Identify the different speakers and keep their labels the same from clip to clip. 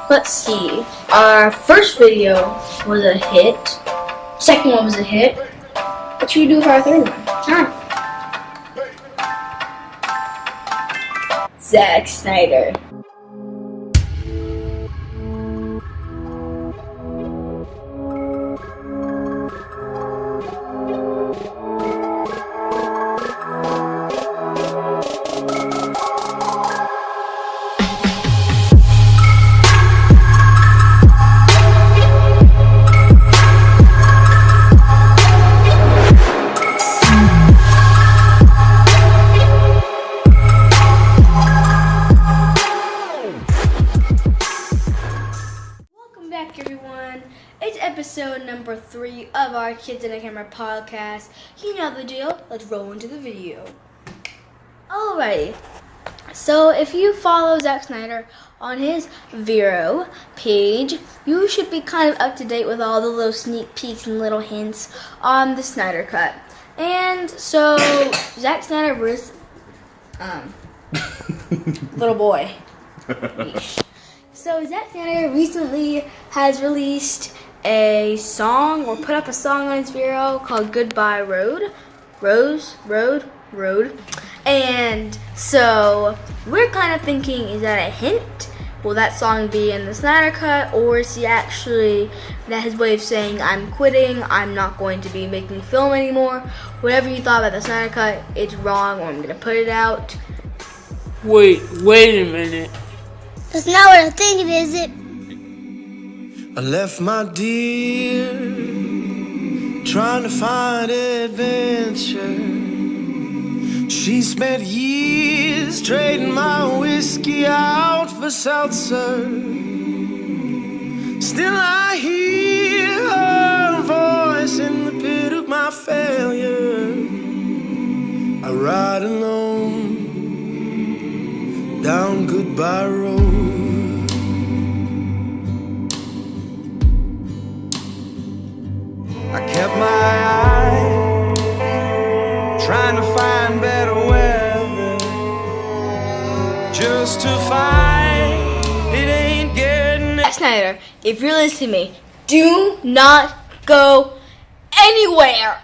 Speaker 1: Let's see. Our first video was a hit. Second one was a hit. What should we do for our third one? Zack Snyder. Everyone, it's episode number 3 of our Kids in a Camera podcast. You know the deal. Let's roll into the video. Alrighty. So if you follow Zack Snyder on his Vero page, you should be kind of up to date with all the little sneak peeks and little hints on the Snyder Cut. And so Zack Snyder was little boy. So Zack Snyder recently has released a song, or put up a song on his Vero called Goodbye Road. Road. And so we're kind of thinking, is that a hint? Will that song be in the Snyder Cut, or is he actually, that his way of saying, I'm quitting, I'm not going to be making film anymore? Whatever you thought about the Snyder Cut, it's wrong, or I'm going to put it out.
Speaker 2: Wait a minute.
Speaker 3: That's not what I think it is, it?
Speaker 4: I left my dear, trying to find adventure. She spent years trading my whiskey out for seltzer. Still I hear her voice in the pit of my failure. I ride alone down Goodbye Road. I kept my eye trying to find better weather, just to find it ain't getting.
Speaker 1: Zack Snyder, if you're listening to me, do not go anywhere.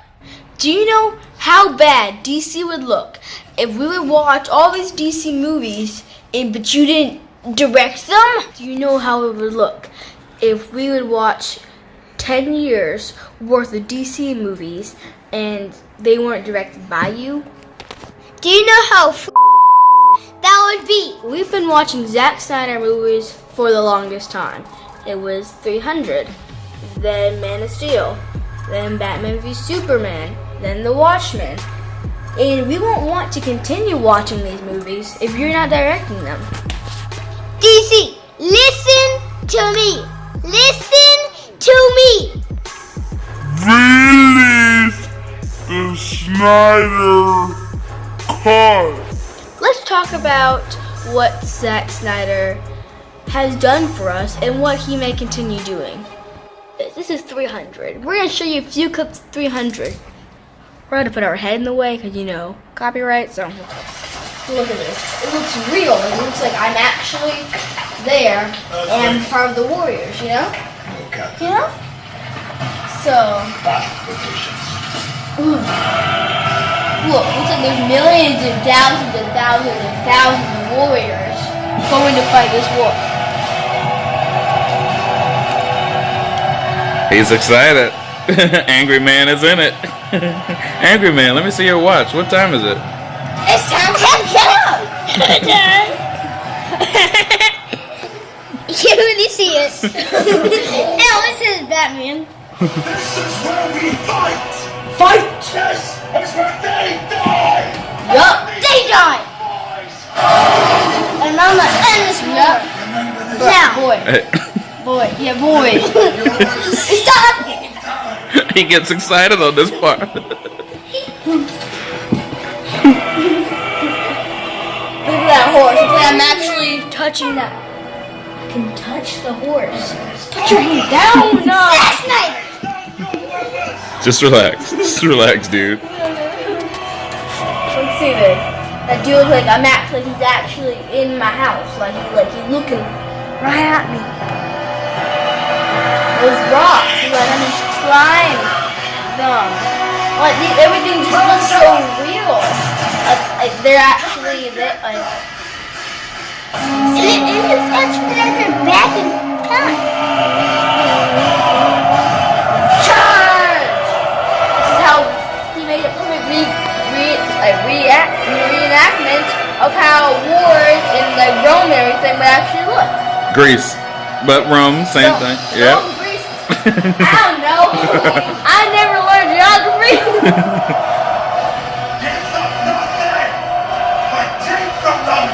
Speaker 1: Do you know how bad DC would look if we would watch all these DC movies but you didn't direct them? Do you know how it would look if we would watch 10 years worth of DC movies and they weren't directed by you?
Speaker 3: Do you know how that would be?
Speaker 1: We've been watching Zack Snyder movies for the longest time. It was 300, then Man of Steel, then Batman v Superman, then The Watchmen. And we won't want to continue watching these movies if you're not directing them.
Speaker 3: DC, listen to me. Listen to me.
Speaker 2: Release the Snyder Cut.
Speaker 1: Let's talk about what Zack Snyder has done for us and what he may continue doing. This is 300. We're going to show you a few clips of 300. We're going to put our head in the way because, you know, copyright. So, look at this. It looks real. It looks like I'm actually there and I'm part of the Warriors, you know? You know? So, look, looks like there's millions and thousands and thousands and thousands of warriors going to fight this war.
Speaker 5: He's excited. Angry Man is in it. Angry Man, let me see your watch. What time is it?
Speaker 3: It's time to shut up. You really see it. Now this is Batman.
Speaker 6: This is where we fight!
Speaker 1: Fight!
Speaker 6: This is where they die!
Speaker 1: Yup.
Speaker 3: They die. And I'm gonna end this
Speaker 1: Yup.
Speaker 3: now.
Speaker 1: Boy.
Speaker 5: Hey,
Speaker 1: Boy. Yeah, boy.
Speaker 3: Stop.
Speaker 5: he gets excited on this part.
Speaker 1: Look at that horse. I'm actually touching that. I can touch the horse. Put your hand down. No.
Speaker 3: Zack Snyder.
Speaker 5: Just relax. Just relax, dude.
Speaker 1: Let's see this. That dude looks like he's actually in my house. Like he's looking right at me. those rocks, and like I just climb them. Like everything just looks so real. Like they're actually like.
Speaker 3: It looks actually like they're back in time.
Speaker 1: Charge! This is how he made a perfect reenactment of how wars in like Rome and everything would actually look.
Speaker 5: Greece, but Rome, same thing. Yeah.
Speaker 1: Rome, Greece. I don't know. I never learned geography.
Speaker 6: Get them nothing but take from them.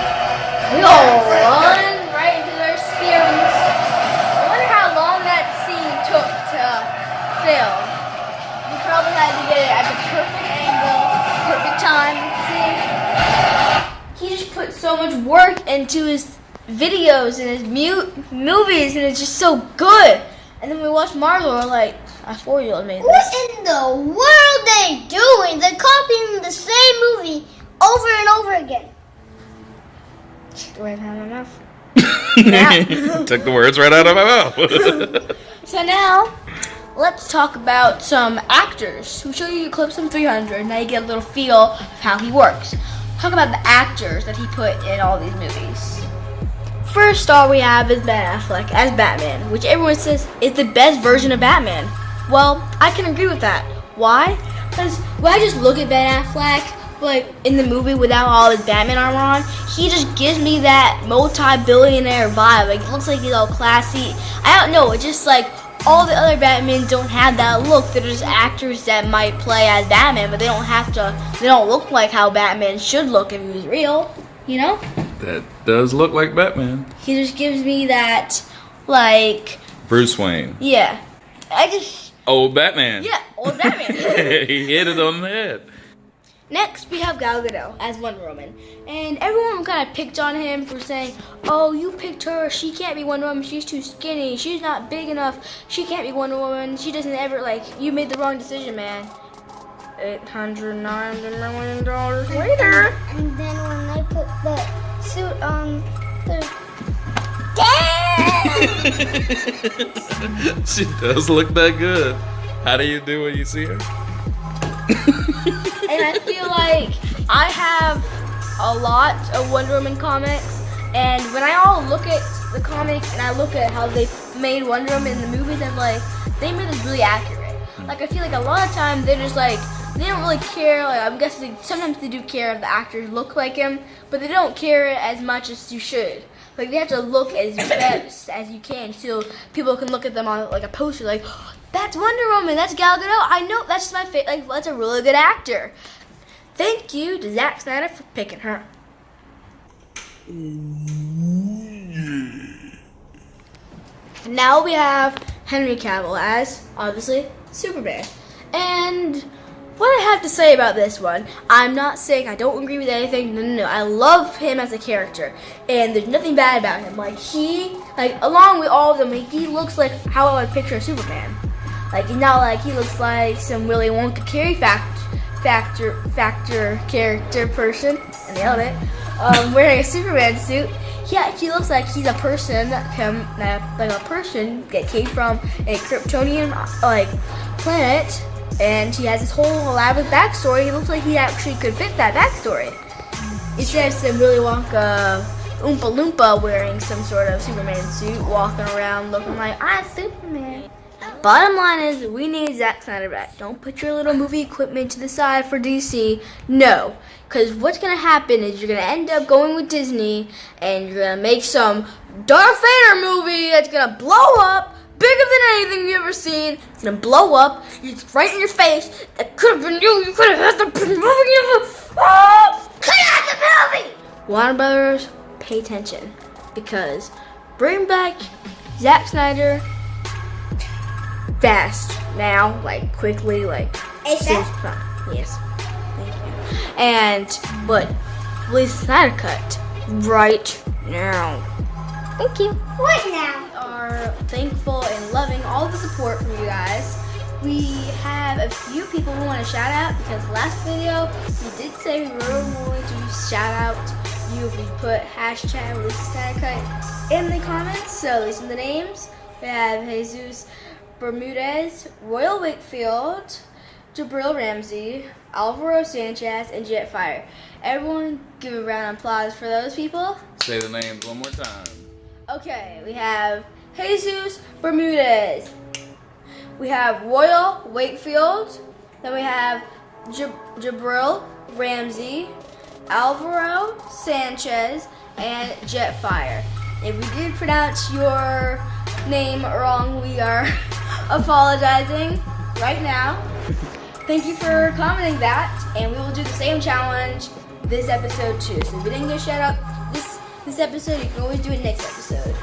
Speaker 1: We all run right into their spears. I wonder how long that scene took to film. We probably had to get it at the perfect angle, perfect time. See? He just put so much work into his videos and his movies, and it's just so good. And then we watch Marvel, we're like, a 4-year-old made this.
Speaker 3: What in the world are they doing? They're copying the same movie over and over again.
Speaker 1: Right out of my mouth.
Speaker 5: Took the words right out of my mouth.
Speaker 1: So now, let's talk about some actors. We'll show you clips from 300. Now you get a little feel of how he works. Talk about the actors that he put in all these movies. First star we have is Ben Affleck as Batman, which everyone says is the best version of Batman. Well, I can agree with that. Why? Because when I just look at Ben Affleck, like in the movie without all his Batman armor on, he just gives me that multi-billionaire vibe. Like, it looks like he's all classy. I don't know, it's just like all the other Batmen don't have that look. They're just actors that might play as Batman, but they don't look like how Batman should look if he was real, you know?
Speaker 5: That does look like Batman.
Speaker 1: He just gives me that, like...
Speaker 5: Bruce Wayne.
Speaker 1: Yeah.
Speaker 5: Old Batman.
Speaker 1: Yeah, old Batman.
Speaker 5: He hit it on the head.
Speaker 1: Next, we have Gal Gadot as Wonder Woman. And everyone kind of picked on him for saying, oh, you picked her. She can't be Wonder Woman. She's too skinny. She's not big enough. She can't be Wonder Woman. She doesn't ever, you made the wrong decision, man. $809 million later.
Speaker 3: And then when they put the suit on, damn!
Speaker 5: She does look that good. How do you do when you see her?
Speaker 1: And I feel like I have a lot of Wonder Woman comics, and when I all look at the comics and I look at how they made Wonder Woman in the movies, I'm like, they made this really accurate. Like, I feel like a lot of times they're just like, they don't really care. Like, I'm guessing sometimes they do care if the actors look like him, but they don't care as much as you should. Like, they have to look as best as you can so people can look at them on like a poster like, oh, that's Wonder Woman, that's Gal Gadot. I know, that's my favorite. Like, that's a really good actor. Thank you to Zack Snyder for picking her. Now we have Henry Cavill as, obviously, Superman. And what I have to say about this one, I'm not saying I don't agree with anything. No. I love him as a character, and there's nothing bad about him. Along with all of them, he looks like how I would picture a Superman. Like, it's not like he looks like some Willy Wonka Carey factor character person, and nailed it, wearing a Superman suit. He looks like he's a person that came from a Kryptonian planet, and he has this whole elaborate backstory. He looks like he actually could fit that backstory. Instead of some Willy Wonka Oompa Loompa wearing some sort of Superman suit, walking around looking like, I'm Superman. Bottom line is, we need Zack Snyder back. Don't put your little movie equipment to the side for DC. No. Because what's going to happen is you're going to end up going with Disney, and you're going to make some Darth Vader movie that's going to blow up, bigger than anything you've ever seen. It's going to blow up. It's right in your face. That could have been you. You could have had the movie. Cut out the movie! Warner Brothers, pay attention. Because bring back Zack Snyder fast now, quickly,
Speaker 3: ASAP?
Speaker 1: Yes, thank you. But release the Snyder Cut right now.
Speaker 3: Thank you. What now?
Speaker 1: We are thankful and loving all the support from you guys. We have a few people we want to shout out because last video we did say we were going to shout out you if we put hashtag release the Snyder Cut in the comments. So listen to the names. We have Jesus Bermudez, Royal Wakefield, Jabril Ramsey, Alvaro Sanchez, and Jetfire. Everyone give a round of applause for those people.
Speaker 5: Say the names one more time.
Speaker 1: Okay, we have Jesus Bermudez. We have Royal Wakefield. Then we have Jabril Ramsey, Alvaro Sanchez, and Jetfire. If we did pronounce your name wrong, we are apologizing right now. Thank you for commenting that, and we will do the same challenge this episode too. So if you didn't get a shout out this episode, you can always do it next episode.